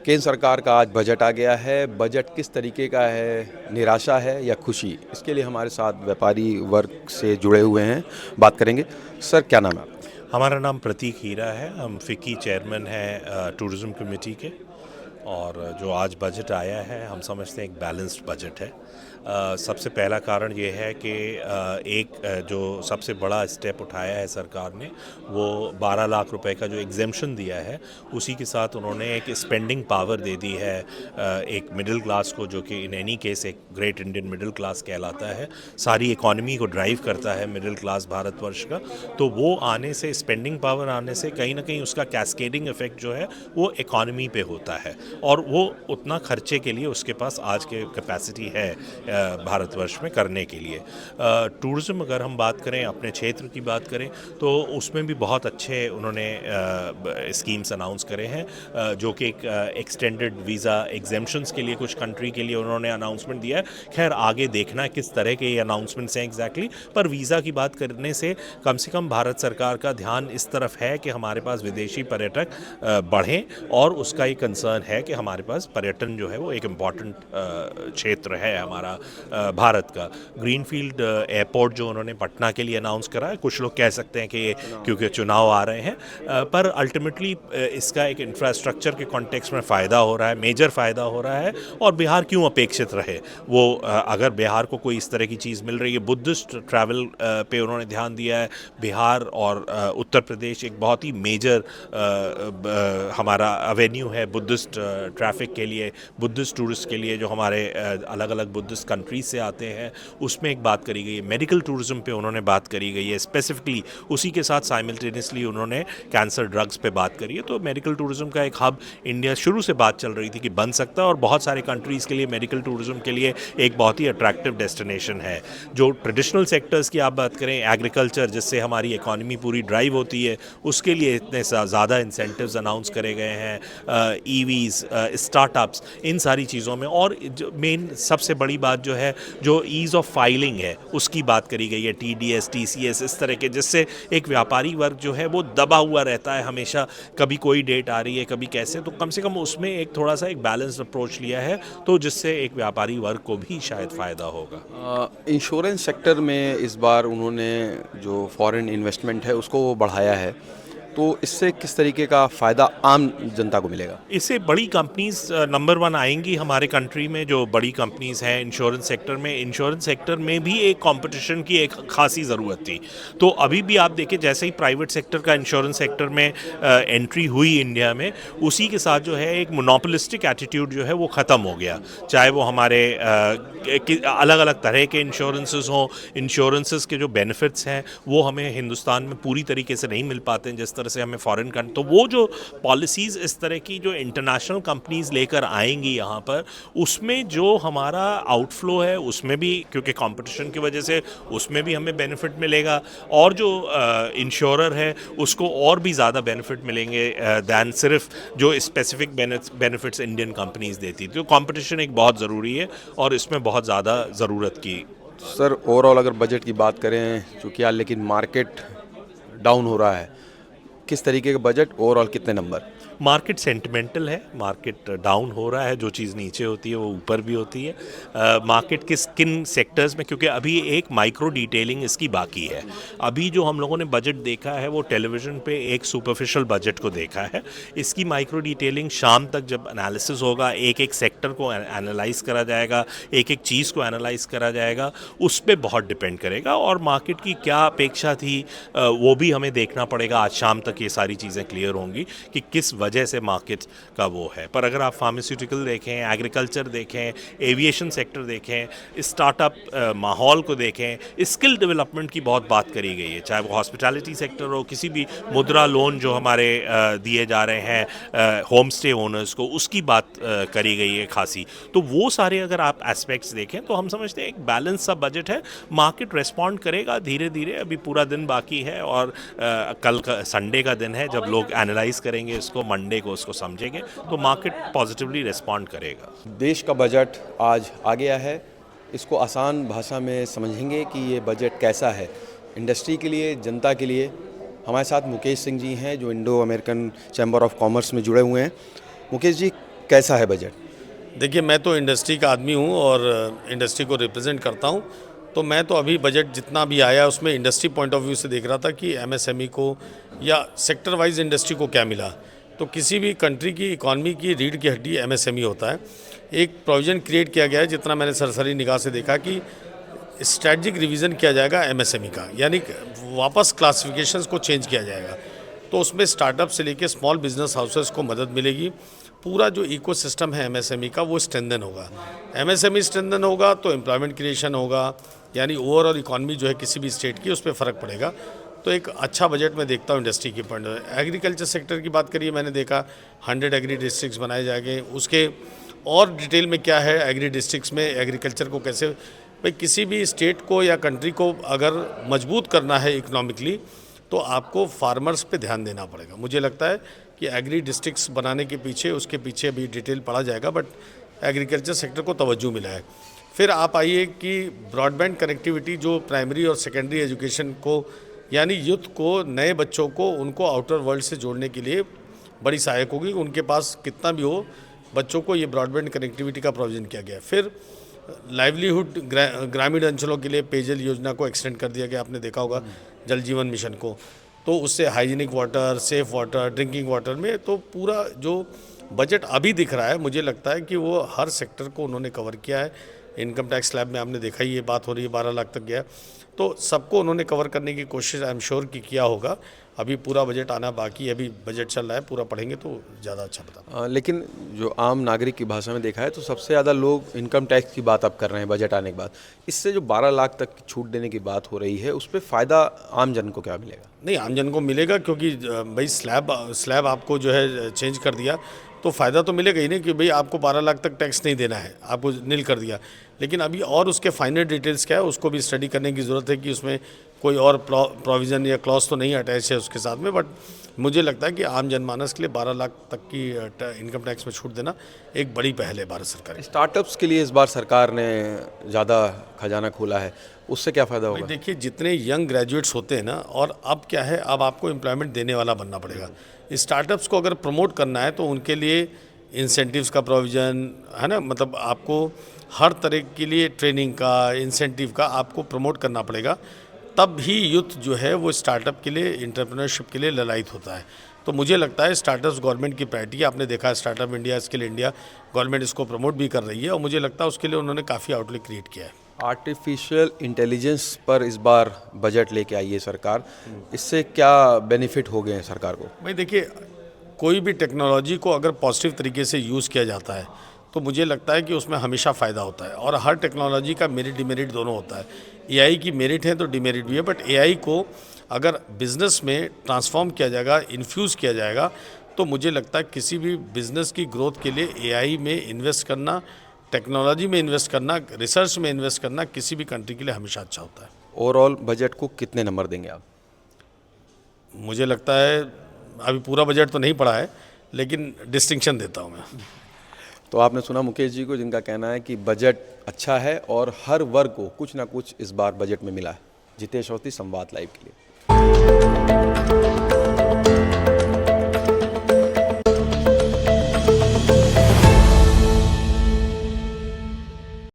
केंद्र सरकार का आज बजट आ गया है। बजट किस तरीके का है, निराशा है या खुशी? इसके लिए हमारे साथ व्यापारी वर्ग से जुड़े हुए हैं, बात करेंगे। सर, क्या नाम है आपका? हमारा नाम प्रतीक हीरा है। हम फ़िक्की चेयरमैन हैं टूरिज़्म कमेटी के। और जो आज बजट आया है हम समझते हैं एक बैलेंस्ड बजट है। सबसे पहला कारण ये है कि जो सबसे बड़ा स्टेप उठाया है सरकार ने, वो 12 लाख रुपए का जो एग्जेम्पशन दिया है, उसी के साथ उन्होंने एक स्पेंडिंग पावर दे दी है एक मिडिल क्लास को, जो कि इन एनी केस एक ग्रेट इंडियन मिडिल क्लास कहलाता है। सारी इकॉनमी को ड्राइव करता है मिडिल क्लास भारतवर्ष का। तो वो आने से, स्पेंडिंग पावर आने से कहीं ना कहीं उसका कैस्केडिंग इफेक्ट जो है वो इकॉनमी पे होता है, और वो उतना खर्चे के लिए उसके पास आज के कैपेसिटी है भारतवर्ष में करने के लिए। टूरिज़्म अगर हम बात करें, अपने क्षेत्र की बात करें, तो उसमें भी बहुत अच्छे उन्होंने स्कीम्स अनाउंस करे हैं, जो कि एक एक्सटेंडेड वीज़ा एग्जेम्पशंस के लिए कुछ कंट्री के लिए उन्होंने अनाउंसमेंट दिया है। खैर, आगे देखना है किस तरह के ये अनाउंसमेंट्स हैं एग्जैक्टली, पर वीज़ा की बात करने से कम भारत सरकार का ध्यान इस तरफ है कि हमारे पास विदेशी पर्यटक बढ़ें, और उसका एक कंसर्न है कि हमारे पास पर्यटन जो है वो एक इम्पॉर्टेंट क्षेत्र है हमारा भारत का। ग्रीनफील्ड एयरपोर्ट जो उन्होंने पटना के लिए अनाउंस करा है, कुछ लोग कह सकते हैं कि ये क्योंकि चुनाव आ रहे हैं, पर अल्टीमेटली इसका एक इंफ्रास्ट्रक्चर के कॉन्टेक्स्ट में फ़ायदा हो रहा है, मेजर फ़ायदा हो रहा है। और बिहार क्यों अपेक्षित रहे? वो अगर बिहार को कोई इस तरह की चीज़ मिल रही है, बुद्धिस्ट ट्रैवल पे उन्होंने ध्यान दिया है। बिहार और उत्तर प्रदेश एक बहुत ही मेजर हमारा अवेन्यू है बुद्धिस्ट ट्रैफिक के लिए, बुद्धिस्ट टूरिस्ट के लिए, जो हमारे अलग अलग बुद्धिस्ट कंट्रीज से आते हैं। उसमें एक बात करी गई है, मेडिकल टूरिज्म पे उन्होंने बात करी गई है स्पेसिफिकली। उसी के साथ साइमल्टेनियसली उन्होंने कैंसर ड्रग्स पे बात करी है। तो मेडिकल टूरिज्म का एक हब इंडिया, शुरू से बात चल रही थी कि बन सकता है, और बहुत सारे कंट्रीज़ के लिए मेडिकल टूरिज्म के लिए एक बहुत ही अट्रैक्टिव डेस्टिनेशन है। जो ट्रेडिशनल सेक्टर्स की आप बात करें, एग्रीकल्चर जिससे हमारी इकॉनमी पूरी ड्राइव होती है, उसके लिए इतने ज़्यादा इंसेंटिव्स अनाउंस करे गए हैं। ईवीज़, स्टार्टअप्स, इन सारी चीज़ों में। और जो मेन सबसे बड़ी बात जो है, जो ईज़ ऑफ फाइलिंग है, उसकी बात करी गई है। TDS, TCS, इस तरह के, जिससे एक व्यापारी वर्ग जो है वो दबा हुआ रहता है हमेशा, कभी कोई डेट आ रही है, कभी कैसे। तो कम से कम उसमें एक थोड़ा सा एक बैलेंस्ड अप्रोच लिया है, तो जिससे एक व्यापारी वर्ग को भी शायद फ़ायदा होगा। इंश्योरेंस सेक्टर में इस बार उन्होंने जो फॉरेन इन्वेस्टमेंट है उसको बढ़ाया है, तो इससे किस तरीके का फ़ायदा आम जनता को मिलेगा? इससे बड़ी कंपनीज नंबर वन आएंगी हमारे कंट्री में। जो बड़ी कंपनीज हैं इंश्योरेंस सेक्टर में भी एक कंपटीशन की एक खासी ज़रूरत थी। तो अभी भी आप देखें, जैसे ही प्राइवेट सेक्टर का इंश्योरेंस सेक्टर में एंट्री हुई इंडिया में, उसी के साथ जो है एक मोनोपोलिस्टिक एटीट्यूड जो है वो ख़त्म हो गया। चाहे वो हमारे अलग अलग तरह के इंश्योरेंसेस हों, इंश्योरेंसेस के जो बेनिफिट्स हैं वो हमें हिंदुस्तान में पूरी तरीके से नहीं मिल पाते हैं जिस तरह से हमें फॉरेन कंट्री। तो वो जो पॉलिसीज़ इस तरह की जो इंटरनेशनल कंपनीज लेकर आएंगी यहाँ पर, उसमें जो हमारा आउटफ्लो है उसमें भी, क्योंकि कंपटीशन की वजह से उसमें भी हमें बेनिफिट मिलेगा, और जो इंश्योरर है उसको और भी ज़्यादा बेनिफिट मिलेंगे दैन सिर्फ जो स्पेसिफिक बेनिफिट्स इंडियन कंपनीज देती थी। तो कंपटीशन एक बहुत ज़रूरी है, और इसमें बहुत ज़्यादा ज़रूरत की। सर, ओवरऑल अगर बजट की बात करें, चूँकि यार लेकिन मार्केट डाउन हो रहा है, किस तरीके का बजट, ओवरऑल कितने नंबर? मार्केट सेंटिमेंटल है, मार्केट डाउन हो रहा है। जो चीज़ नीचे होती है वो ऊपर भी होती है। मार्केट किन सेक्टर्स में, क्योंकि अभी एक माइक्रो डिटेलिंग इसकी बाकी है। अभी जो हम लोगों ने बजट देखा है वो टेलीविज़न पे एक सुपरफिशियल बजट को देखा है। इसकी माइक्रो डिटेलिंग शाम तक जब एनालिसिस होगा, एक एक सेक्टर को एनालाइज करा जाएगा, एक एक चीज़ को एनालाइज करा जाएगा, उस पर बहुत डिपेंड करेगा। और मार्केट की क्या अपेक्षा थी वो भी हमें देखना पड़ेगा। आज शाम तक ये सारी चीज़ें क्लियर होंगी कि किस वजह से मार्केट का वो है। पर अगर आप फार्मास्यूटिकल देखें, एग्रीकल्चर देखें, एविएशन सेक्टर देखें, स्टार्टअप माहौल को देखें, स्किल डेवलपमेंट की बहुत बात करी गई है। चाहे वो हॉस्पिटैलिटी सेक्टर हो, किसी भी मुद्रा लोन जो हमारे दिए जा रहे हैं होम स्टे ओनर्स को, उसकी बात करी गई है खासी। तो वो सारे अगर आप एस्पेक्ट्स देखें तो हम समझते हैं एक बैलेंस सा बजट है। मार्केट रेस्पॉन्ड करेगा धीरे धीरे, अभी पूरा दिन बाकी है, और कल का संडे का दिन है जब लोग एनालाइज करेंगे इसको, मंडे को उसको समझेंगे, तो मार्केट पॉजिटिवली रिस्पॉन्ड करेगा। देश का बजट आज आ गया है, इसको आसान भाषा में समझेंगे कि ये बजट कैसा है इंडस्ट्री के लिए, जनता के लिए। हमारे साथ मुकेश सिंह जी हैं जो Indo American chamber of commerce में जुड़े हुए हैं। मुकेश जी, कैसा है बजट? देखिए, मैं तो इंडस्ट्री का आदमी हूँ और इंडस्ट्री को रिप्रेजेंट करता हूँ। तो मैं तो अभी बजट जितना भी आया उसमें इंडस्ट्री पॉइंट ऑफ व्यू से देख रहा था कि एमएसएमई को या सेक्टर वाइज इंडस्ट्री को क्या मिला। तो किसी भी कंट्री की इकॉनमी की रीढ़ की हड्डी एमएसएमई होता है। एक प्रोविज़न क्रिएट किया गया है, जितना मैंने सरसरी निगाह से देखा, कि स्ट्रैटेजिक रिवीजन किया जाएगा एमएसएमई का, यानी वापस क्लासिफिकेशंस को चेंज किया जाएगा। तो उसमें स्टार्टअप से लेके स्मॉल बिजनेस हाउसेस को मदद मिलेगी। पूरा जो इकोसिस्टम है एमएसएमई का वो स्ट्रेंथन होगा। एमएसएमई स्ट्रेंथन होगा तो एम्प्लॉयमेंट क्रिएशन होगा, यानी ओवरऑल इकॉनमी जो है किसी भी स्टेट की, उस पर फ़र्क पड़ेगा। तो एक अच्छा बजट मैं देखता हूँ इंडस्ट्री के पॉइंट ऑफ। एग्रीकल्चर सेक्टर की बात करिए, मैंने देखा 100 एग्री डिस्ट्रिक्ट्स बनाए जाएंगे। उसके और डिटेल में क्या है एग्री डिस्ट्रिक्ट्स में एग्रीकल्चर को कैसे, भाई किसी भी स्टेट को या कंट्री को अगर मजबूत करना है इकोनॉमिकली तो आपको फार्मर्स पे ध्यान देना पड़ेगा। मुझे लगता है कि एग्री डिस्ट्रिक्ट्स बनाने के पीछे, उसके पीछे अभी डिटेल पढ़ा जाएगा, बट एग्रीकल्चर सेक्टर को तवज्जो मिला है। फिर आप आइए कि ब्रॉडबैंड कनेक्टिविटी जो प्राइमरी और सेकेंडरी एजुकेशन को, यानी यूथ को, नए बच्चों को, उनको आउटर वर्ल्ड से जोड़ने के लिए बड़ी सहायक होगी। उनके पास कितना भी हो, बच्चों को ये ब्रॉडबैंड कनेक्टिविटी का प्रोविजन किया गया। फिर लाइवलीहुड ग्रामीण अंचलों के लिए पेयजल योजना को एक्सटेंड कर दिया गया। आपने देखा होगा जल जीवन मिशन को, तो उससे hygienic water, safe water, drinking water में तो पूरा जो बजट अभी दिख रहा है, मुझे लगता है कि वो हर सेक्टर को उन्होंने कवर किया है। इनकम टैक्स स्लैब में आपने देखा ही ये बात हो रही है, 12 लाख तक गया। तो सबको उन्होंने कवर करने की कोशिश आई एम श्योर कि किया होगा। अभी पूरा बजट आना बाकी है, अभी बजट चल रहा है, पूरा पढ़ेंगे तो ज़्यादा अच्छा बता। लेकिन जो आम नागरिक की भाषा में देखा है तो सबसे ज़्यादा लोग इनकम टैक्स की बात अब कर रहे हैं बजट आने के बाद। इससे जो 12 लाख तक की छूट देने की बात हो रही है, उस पर फ़ायदा आम जन को क्या मिलेगा? नहीं, आम जन को मिलेगा, क्योंकि भाई स्लैब आपको जो है चेंज कर दिया तो फ़ायदा तो मिलेगा ही नहीं कि भाई आपको 12 लाख तक टैक्स नहीं देना है, आपको नील कर दिया। लेकिन अभी और उसके फाइनल डिटेल्स क्या है उसको भी स्टडी करने की ज़रूरत है कि उसमें कोई और प्रोविज़न या क्लॉज तो नहीं अटैच है उसके साथ में। बट मुझे लगता है कि आम जनमानस के लिए 12 लाख तक की इनकम टैक्स में छूट देना एक बड़ी पहल है भारत सरकार की। स्टार्टअप्स के लिए इस बार सरकार ने ज़्यादा खजाना खोला है, उससे क्या फ़ायदा होगा? देखिए, जितने यंग ग्रेजुएट्स होते हैं ना, और अब क्या है, अब आपको एम्प्लॉयमेंट देने वाला बनना पड़ेगा। स्टार्टअप्स को अगर प्रमोट करना है तो उनके लिए इंसेंटिव्स का प्रोविज़न है ना, मतलब आपको हर तरह के लिए ट्रेनिंग का, इंसेंटिव का आपको प्रमोट करना पड़ेगा। तब ही यूथ जो है वो स्टार्टअप के लिए, एंटरप्रेन्योरशिप के लिए ललायित होता है। तो मुझे लगता है स्टार्टअप्स गवर्नमेंट की प्रायोरिटी है। आपने देखा है startup India, skill India, government इसको प्रमोट भी कर रही है और मुझे लगता है उसके लिए उन्होंने काफ़ी आउटलेट क्रिएट किया है। आर्टिफिशियल इंटेलिजेंस पर इस बार बजट लेके आई है सरकार, इससे क्या बेनिफिट हो गए हैं सरकार को? भाई देखिए, कोई भी टेक्नोलॉजी को अगर पॉजिटिव तरीके से यूज़ किया जाता है तो मुझे लगता है कि उसमें हमेशा फ़ायदा होता है। और हर टेक्नोलॉजी का मेरिट डिमेरिट दोनों होता है। एआई की मेरिट है तो डिमेरिट भी है, बट एआई को अगर बिज़नेस में ट्रांसफॉर्म किया जाएगा, इन्फ्यूज़ किया जाएगा, तो मुझे लगता है किसी भी बिज़नेस की ग्रोथ के लिए एआई में इन्वेस्ट करना, टेक्नोलॉजी में इन्वेस्ट करना, रिसर्च में इन्वेस्ट करना किसी भी कंट्री के लिए हमेशा अच्छा होता है। ओवरऑल बजट को कितने नंबर देंगे आप? मुझे लगता है, अभी पूरा बजट तो नहीं पड़ा है, लेकिन डिस्टिंक्शन देता हूँ मैं। तो आपने सुना मुकेश जी को, जिनका कहना है कि बजट अच्छा है और हर वर्ग को कुछ ना कुछ इस बार बजट में मिला है। जितेश अवस्थी, संवाद लाइव के लिए।